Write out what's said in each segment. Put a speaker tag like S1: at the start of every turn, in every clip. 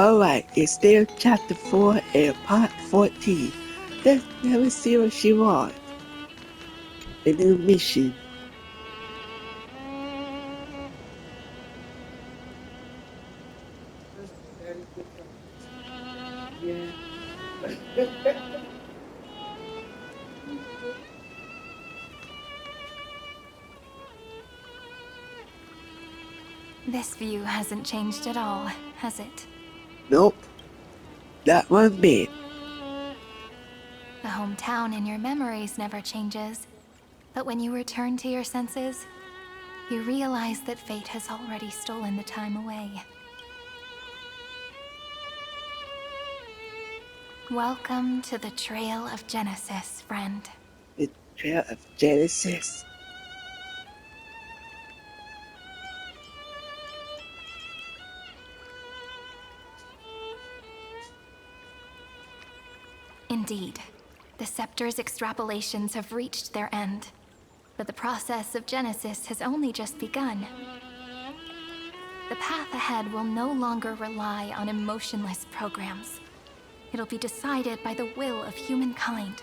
S1: Alright, it's still chapter 4 and part 14. Let me see what she wants. The new mission. Yeah.
S2: This view hasn't changed at all, has it?
S1: Nope. Not one bit.
S2: The hometown in your memories never changes. But when you return to your senses, you realize that fate has already stolen the time away. Welcome to the Trail of Genesis, friend.
S1: The Trail of Genesis.
S2: Indeed, the Scepter's extrapolations have reached their end. But the process of Genesis has only just begun. The path ahead will no longer rely on emotionless programs. It'll be decided by the will of humankind.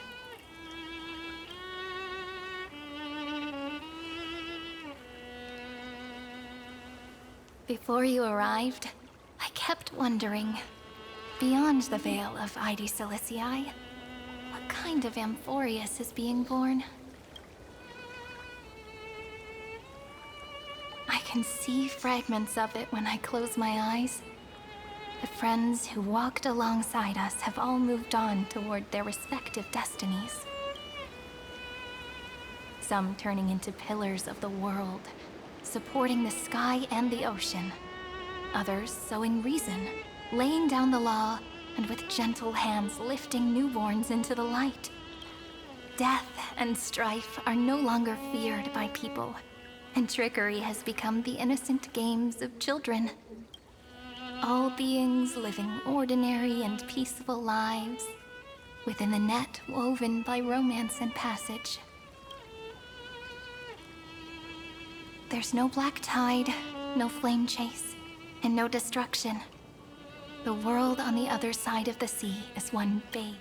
S2: Before you arrived, I kept wondering, beyond the veil of Id Silicii, what kind of Amphorius is being born? I can see fragments of it when I close my eyes. The friends who walked alongside us have all moved on toward their respective destinies. Some turning into pillars of the world, supporting the sky and the ocean. Others sowing reason, laying down the law, and with gentle hands lifting newborns into the light. Death and strife are no longer feared by people, and trickery has become the innocent games of children. All beings living ordinary and peaceful lives, within the net woven by romance and passage. There's no black tide, no flame chase, and no destruction. The world on the other side of the sea is one big.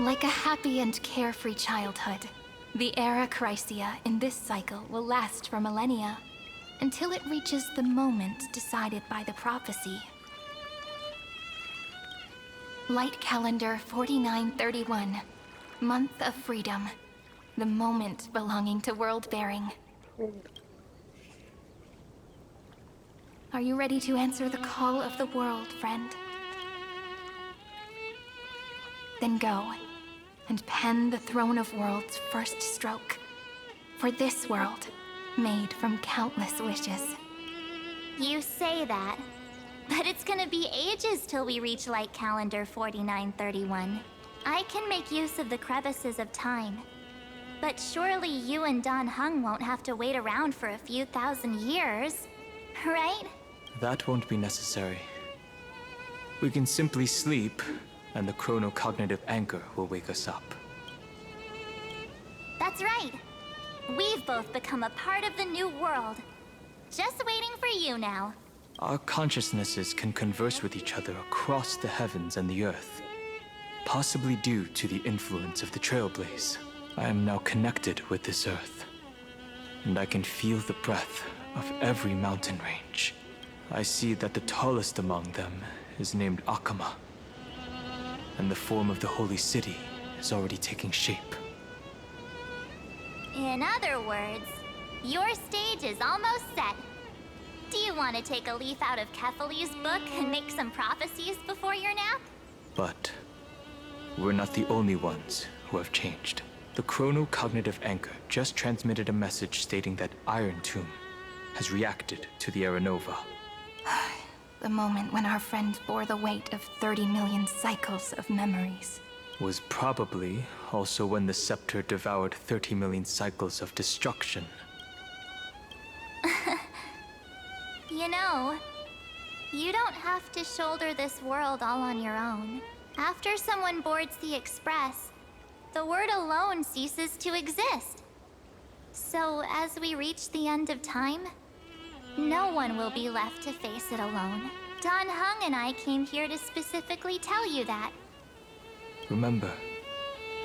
S2: Like a happy and carefree childhood, the era Chrysia in this cycle will last for millennia, until it reaches the moment decided by the prophecy. Light calendar 4931, month of freedom, the moment belonging to world-bearing. Are you ready to answer the call of the world, friend? Then go, and pen the Throne of Worlds' first stroke. For this world, made from countless wishes.
S3: You say that, but it's gonna be ages till we reach Light Calendar 4931. I can make use of the crevices of time, but surely you and Dan Heng won't have to wait around for a few thousand years, right?
S4: That won't be necessary. We can simply sleep, and the chronocognitive anchor will wake us up.
S3: That's right. We've both become a part of the new world. Just waiting for you now.
S4: Our consciousnesses can converse with each other across the heavens and the earth, possibly due to the influence of the Trailblaze. I am now connected with this earth, and I can feel the breath of every mountain range. I see that the tallest among them is named Akama, and the form of the holy city is already taking shape.
S3: In other words, your stage is almost set. Do you want to take a leaf out of Kefali's book and make some prophecies before your nap?
S4: But we're not the only ones who have changed. The chronocognitive anchor just transmitted a message stating that Iron Tomb has reacted to the Aranova.
S2: The moment when our friend bore the weight of 30 million cycles of memories.
S4: Was probably also when the scepter devoured 30 million cycles of destruction.
S3: You know, you don't have to shoulder this world all on your own. After someone boards the Express, the word alone ceases to exist. So, as we reach the end of time, no one will be left to face it alone. Don Hung and I came here to specifically tell you that.
S4: Remember,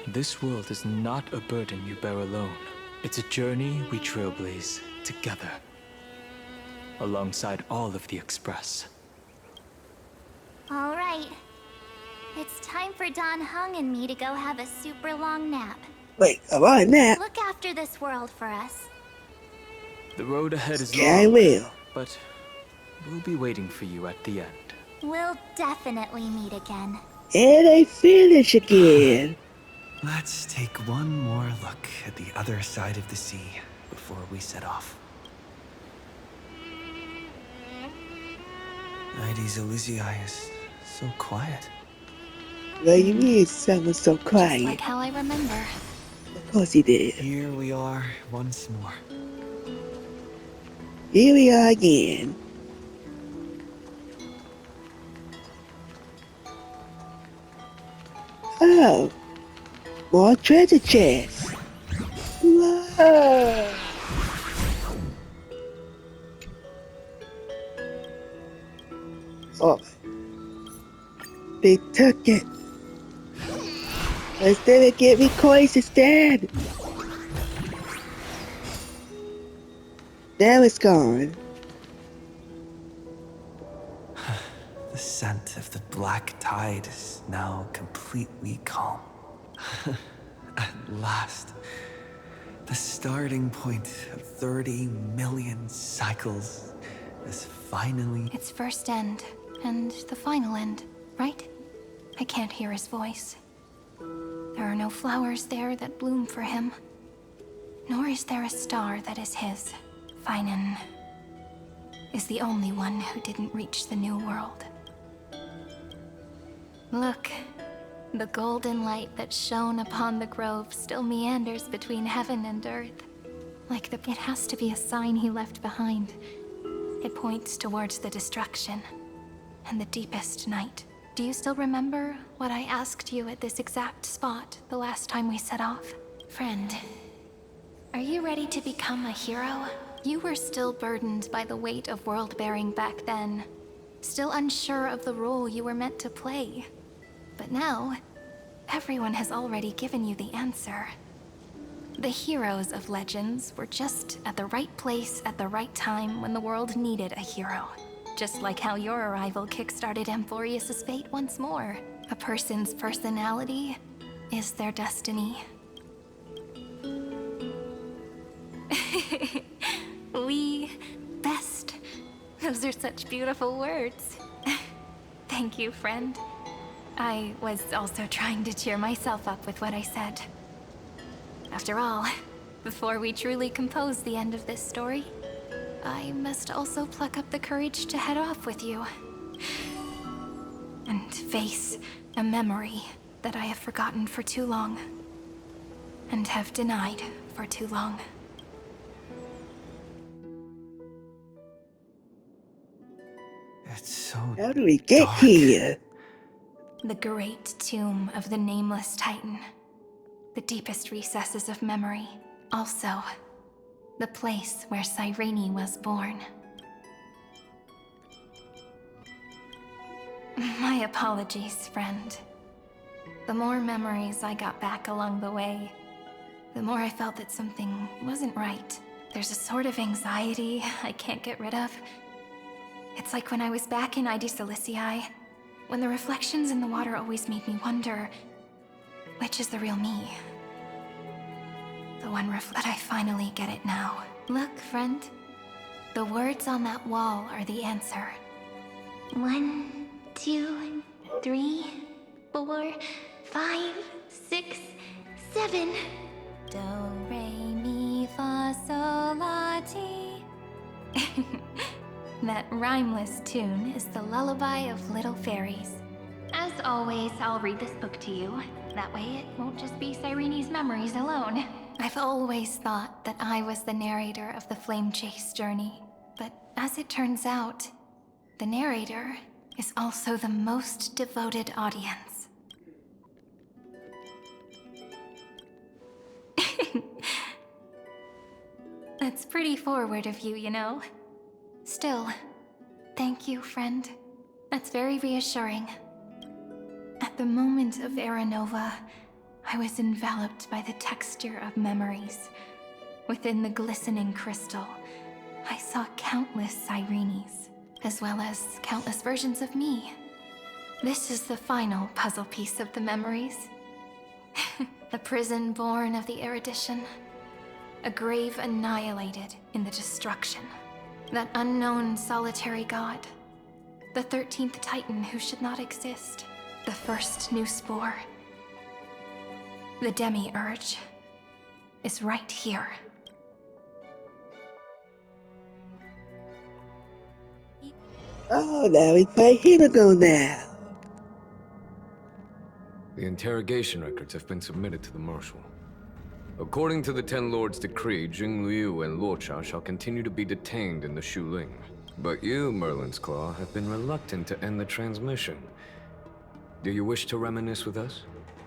S4: this world is not a burden you bear alone. It's a journey we trailblaze together, alongside all of the Express.
S3: All right. It's time for Don Hung and me to go have a super long nap.
S1: Wait, about that?
S3: Look after this world for us.
S4: The road ahead is
S1: Yeah, I
S4: long,
S1: will.
S4: but we'll be waiting for you at the end.
S3: We'll definitely meet again.
S1: And I finish again.
S5: Let's take one more look at the other side of the sea before we set off. Nighty's Elysiae is so quiet.
S1: What do you mean someone so
S2: Just
S1: quiet?
S2: like how I remember.
S1: Of course he did.
S5: Here we are once more.
S1: Here we are again. Oh, more treasure chests. Whoa. Oh, they took it. Instead of get me coins instead. Now it's gone.
S5: The scent of the black tide is now completely calm. At last, the starting point of 30 million cycles is finally...
S2: Its first end, and the final end, right? I can't hear his voice. There are no flowers there that bloom for him. Nor is there a star that is his. Finan is the only one who didn't reach the new world. Look, the golden light that shone upon the grove still meanders between heaven and earth. Like it has to be a sign he left behind. It points towards the destruction and the deepest night. Do you still remember what I asked you at this exact spot the last time we set off? Friend, are you ready to become a hero? You were still burdened by the weight of world-bearing back then. Still unsure of the role you were meant to play. But now, everyone has already given you the answer. The heroes of legends were just at the right place at the right time when the world needed a hero. Just like how your arrival kickstarted Amphorius' fate once more. A person's personality is their destiny. We best. Those are such beautiful words. Thank you, friend. I was also trying to cheer myself up with what I said. After all, before we truly compose the end of this story, I must also pluck up the courage to head off with you. And face a memory that I have forgotten for too long. And have denied for too long.
S5: It's so
S1: How do we get
S5: dark.
S1: here?
S2: The great tomb of the nameless titan. The deepest recesses of memory. Also, the place where Cyrene was born. My apologies, friend. The more memories I got back along the way, the more I felt that something wasn't right. There's a sort of anxiety I can't get rid of. It's like when I was back in ID Siliciae, when the reflections in the water always made me wonder, which is the real me? The one that I finally get it now. Look, friend. The words on that wall are the answer.
S3: 1, 2, 3, 4, 5, 6, 7.
S2: Do, re, mi, fa, sol, la, ti. That rhymeless tune is the lullaby of little fairies. As always, I'll read this book to you. That way it won't just be Cyrene's memories alone. I've always thought that I was the narrator of the Flame Chase journey. But as it turns out, the narrator is also the most devoted audience. That's pretty forward of you, you know. Still, thank you, friend. That's very reassuring. At the moment of Era Nova, I was enveloped by the texture of memories. Within the glistening crystal, I saw countless Sirenes, as well as countless versions of me. This is the final puzzle piece of the memories. A prison born of the erudition. A grave annihilated in the destruction. That unknown solitary god. The 13th Titan who should not exist. The first new spore. The Demiurge is right here.
S1: Oh, now we play Hinago now.
S6: The interrogation records have been submitted to the Marshal. According to the Ten Lords' decree, Jing Liu and Luocha shall continue to be detained in the Shuling. But you, Merlin's Claw, have been reluctant to end the transmission. Do you wish to reminisce with us?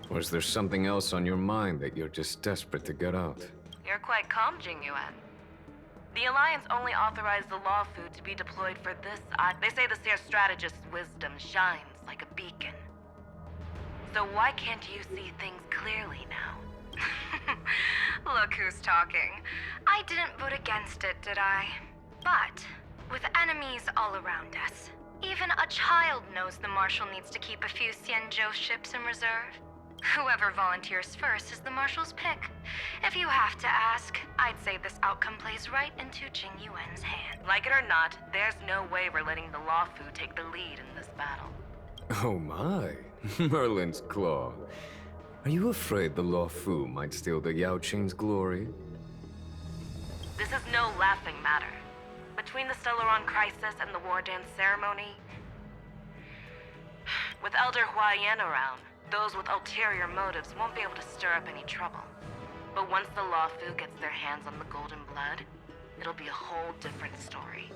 S6: Or is there something else on your mind that you're just desperate to get out?
S7: You're quite calm, Jing Yuan. The Alliance only authorized the law food to be deployed for this. They say the Seer Strategist's wisdom shines like a beacon. So why can't you see things clearly now?
S8: Look who's talking. I didn't vote against it, did I? But, with enemies all around us, even a child knows the Marshal needs to keep a few Xianzhou ships in reserve. Whoever volunteers first is the Marshal's pick. If you have to ask, I'd say this outcome plays right into Jing Yuan's hand.
S7: Like it or not, there's no way we're letting the law food take the lead in this battle.
S6: Oh my, Merlin's Claw. Are you afraid the Law Fu might steal the Yao Qing's glory?
S7: This is no laughing matter. Between the Stellaron crisis and the War Dance ceremony, with Elder Huaiyan around, those with ulterior motives won't be able to stir up any trouble. But once the Law Fu gets their hands on the Golden Blood, it'll be a whole different story.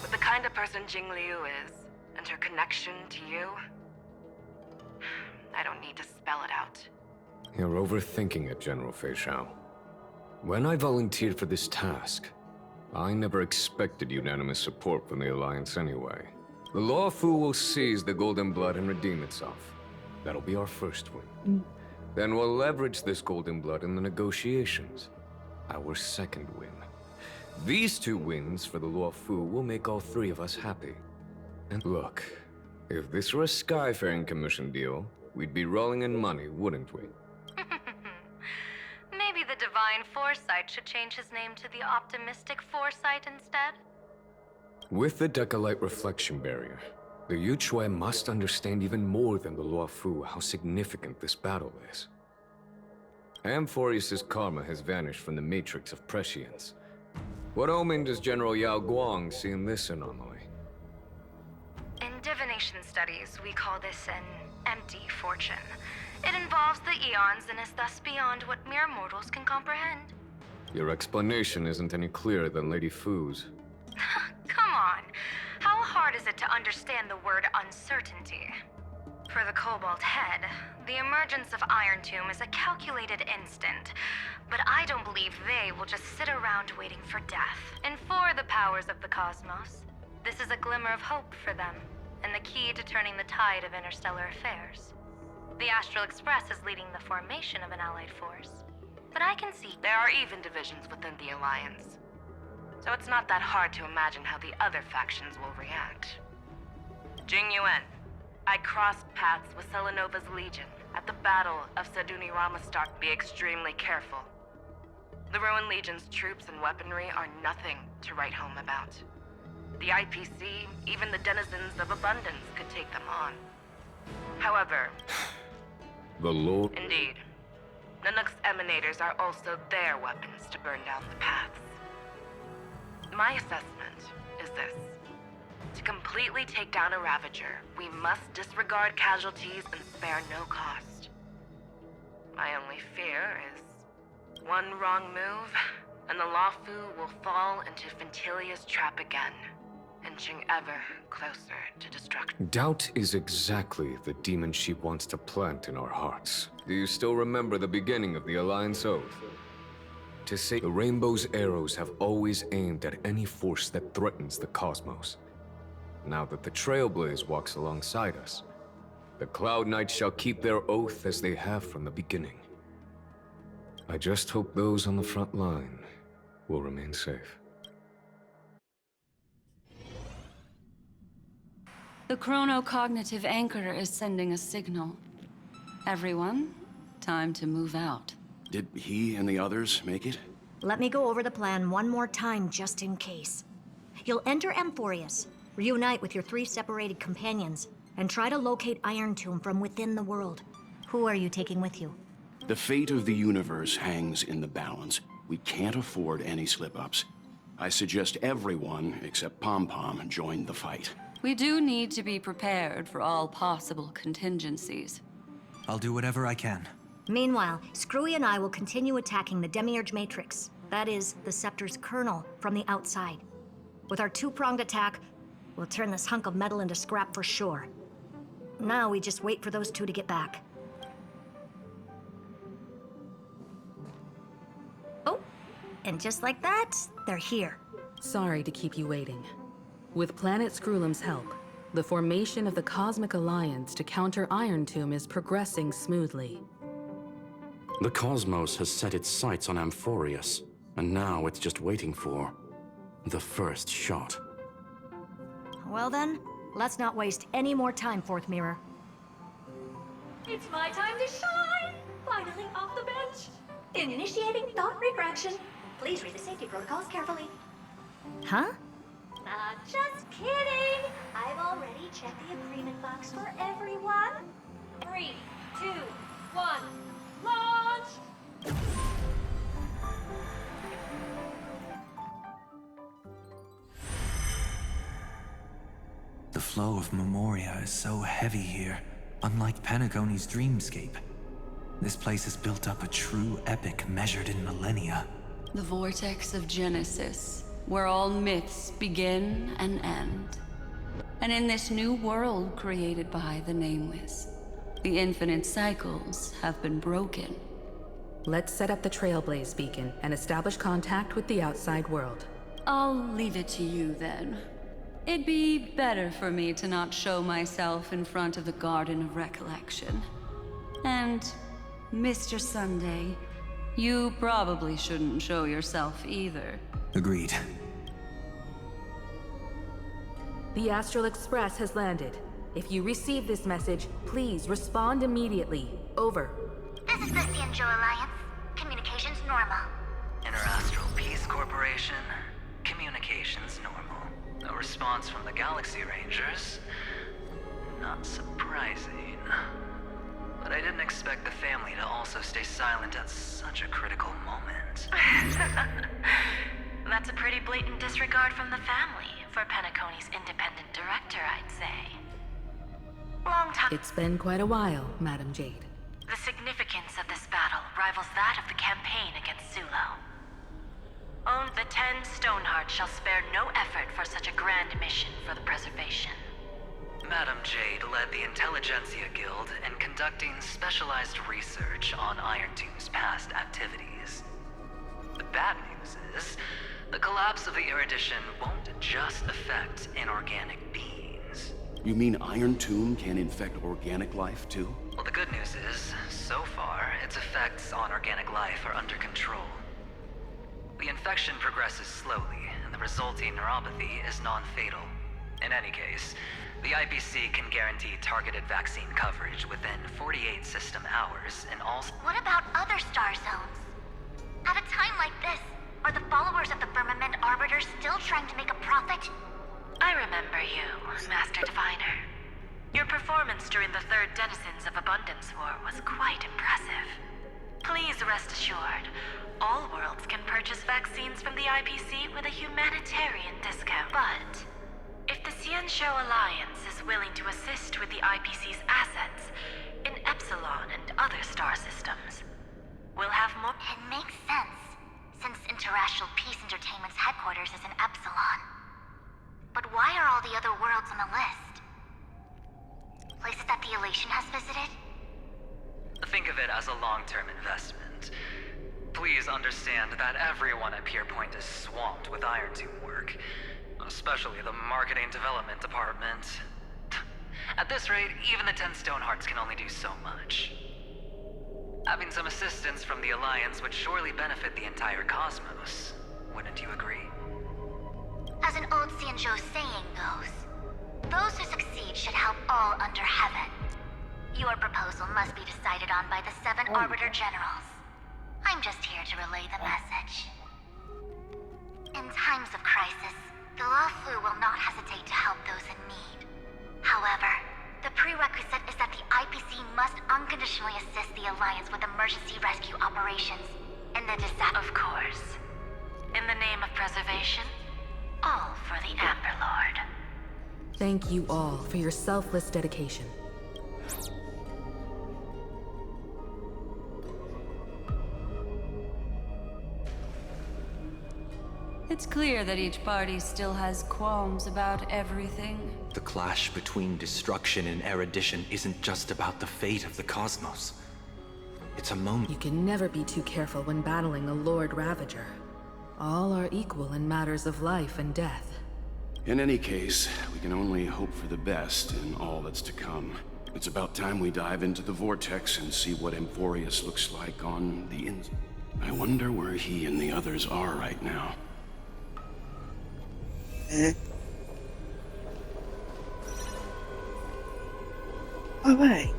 S7: With the kind of person Jing Liu is, and her connection to you, I don't need to spell it out.
S6: You're overthinking it, General Fei Shao. When I volunteered for this task, I never expected unanimous support from the Alliance anyway. The Law Fu will seize the Golden Blood and redeem itself. That'll be our first win. Then we'll leverage this Golden Blood in the negotiations. Our second win. These two wins for the Law Fu will make all three of us happy. And look, if this were a Skyfaring Commission deal, we'd be rolling in money, wouldn't we?
S8: Maybe the Divine Foresight should change his name to the Optimistic Foresight instead?
S6: With the Decalite Reflection Barrier, the Yuchue must understand even more than the Luo Fu how significant this battle is. Amphorius' karma has vanished from the matrix of prescience. What omen does General Yao Guang see in this anomaly?
S8: In divination studies, we call this an empty fortune. It involves the eons and is thus beyond what mere mortals can comprehend.
S6: Your explanation isn't any clearer than Lady Fu's.
S8: Come on. How hard is it to understand the word uncertainty? For the Cobalt Head, the emergence of Iron Tomb is a calculated instant, but I don't believe they will just sit around waiting for death. And for the powers of the cosmos, this is a glimmer of hope for them, and the key to turning the tide of interstellar affairs. The Astral Express is leading the formation of an allied force, but I can see
S7: There are even divisions within the Alliance. So it's not that hard to imagine how the other factions will react. Jing Yuan, I crossed paths with Selenova's Legion at the Battle of Seduni Ramastar. Be extremely careful. The Ruined Legion's troops and weaponry are nothing to write home about. The IPC, even the denizens of Abundance, could take them on. However,
S6: The Lord...
S7: indeed, Nanook's emanators are also their weapons to burn down the paths. My assessment is this. To completely take down a Ravager, we must disregard casualties and spare no cost. My only fear is one wrong move, and the Luofu will fall into Ventilia's trap again. inching ever closer to destruction.
S6: Doubt is exactly the demon she wants to plant in our hearts. Do you still remember the beginning of the Alliance Oath? To say the Rainbow's arrows have always aimed at any force that threatens the cosmos. Now that the Trailblaze walks alongside us, the Cloud Knights shall keep their oath as they have from the beginning. I just hope those on the front line will remain safe.
S9: The chronocognitive anchor is sending a signal. Everyone, time to move out.
S10: Did he and the others make it?
S11: Let me go over the plan one more time, just in case. You'll enter Amphorius, reunite with your 3 separated companions, and try to locate Iron Tomb from within the world. Who are you taking with you?
S10: The fate of the universe hangs in the balance. We can't afford any slip-ups. I suggest everyone, except Pom-Pom, join the fight.
S9: We do need to be prepared for all possible contingencies.
S5: I'll do whatever I can.
S11: Meanwhile, Screwy and I will continue attacking the Demiurge Matrix. That is, the Scepter's kernel, from the outside. With our 2-pronged attack, we'll turn this hunk of metal into scrap for sure. Now we just wait for those 2 to get back. Oh, and just like that, they're here.
S12: Sorry to keep you waiting. With Planet Screwlum's help, the formation of the Cosmic Alliance to counter Iron Tomb is progressing smoothly.
S13: The cosmos has set its sights on Amphorius, and now it's just waiting for the first shot.
S11: Well then, let's not waste any more time, Fourth Mirror.
S14: It's my time to shine! Finally off the bench! Initiating thought refraction. Please read the safety protocols carefully.
S11: Huh?
S14: Just kidding! I've already checked the agreement box for everyone. 3, 2, 1, launch!
S5: The flow of Memoria is so heavy here, unlike Panagoni's dreamscape. This place has built up a true epic measured in millennia.
S9: The vortex of Genesis, where all myths begin and end. And in this new world created by the Nameless, the infinite cycles have been broken.
S12: Let's set up the Trailblaze beacon and establish contact with the outside world.
S9: I'll leave it to you then. It'd be better for me to not show myself in front of the Garden of Recollection. And, Mr. Sunday, you probably shouldn't show yourself either.
S5: Agreed.
S12: The Astral Express has landed. If you receive this message, please respond immediately. Over.
S3: This is the Cianjo Alliance. Communications normal.
S15: Interastral Peace Corporation. Communications normal. No response from the Galaxy Rangers. Not surprising. But I didn't expect the family to also stay silent at such a critical moment.
S7: That's a pretty blatant disregard from the family for Penacony's independent director, I'd say. Long time.
S12: It's been quite a while, Madam Jade.
S7: The significance of this battle rivals that of the campaign against Sulo. Owned the 10 Stonehearts shall spare no effort for such a grand mission for the preservation.
S15: Madam Jade led the Intelligentsia Guild in conducting specialized research on Iron Tomb's past activities. The bad news is, the collapse of the Erudition won't just affect inorganic beings.
S10: You mean Iron Tomb can infect organic life, too?
S15: Well, the good news is, so far, its effects on organic life are under control. The infection progresses slowly, and the resulting neuropathy is non-fatal. In any case, the IPC can guarantee targeted vaccine coverage within 48 system hours in all...
S3: What about other star zones? At a time like this, are the followers of the Firmament Arbiter still trying to make a profit?
S7: I remember you, Master Diviner. Your performance during the Third Denizens of Abundance War was quite impressive. Please rest assured, all worlds can purchase vaccines from the IPC with a humanitarian discount. But if the Cianjo Alliance is willing to assist with the IPC's assets in Epsilon and other star systems, we'll have more...
S3: It makes sense, since Interastral Peace Entertainment's headquarters is in Epsilon. But why are all the other worlds on the list? Places that the Elation has visited?
S15: Think of it as a long-term investment. Please understand that everyone at Pierpoint is swamped with Iron Tomb work, especially the marketing development department. At this rate, even the 10 Stonehearts can only do so much. Having some assistance from the Alliance would surely benefit the entire cosmos. Wouldn't you agree?
S3: As an old Xianzhou saying goes, those who succeed should help all under heaven. Your proposal must be decided on by the 7 Arbiter Generals. I'm just here to relay the message. In times of crisis, the Luofu will not hesitate to help those in need. However, the prerequisite is that the IPC must unconditionally assist the Alliance with emergency rescue operations in the disaster.
S7: Of course. In the name of preservation, all for the Amber Lord.
S12: Thank you all for your selfless dedication.
S9: It's clear that each party still has qualms about everything.
S5: The clash between destruction and erudition isn't just about the fate of the cosmos. It's a moment.
S12: You can never be too careful when battling a Lord Ravager. All are equal in matters of life and death.
S10: In any case, we can only hope for the best in all that's to come. It's about time we dive into the vortex and see what Amphorius looks like on the inside. I wonder where he and the others are right now.
S1: Alright.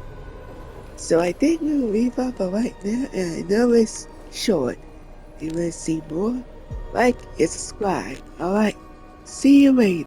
S1: So I think we'll leave off right now, and I know it's short. If you want to see more, like and subscribe. Alright. See you later.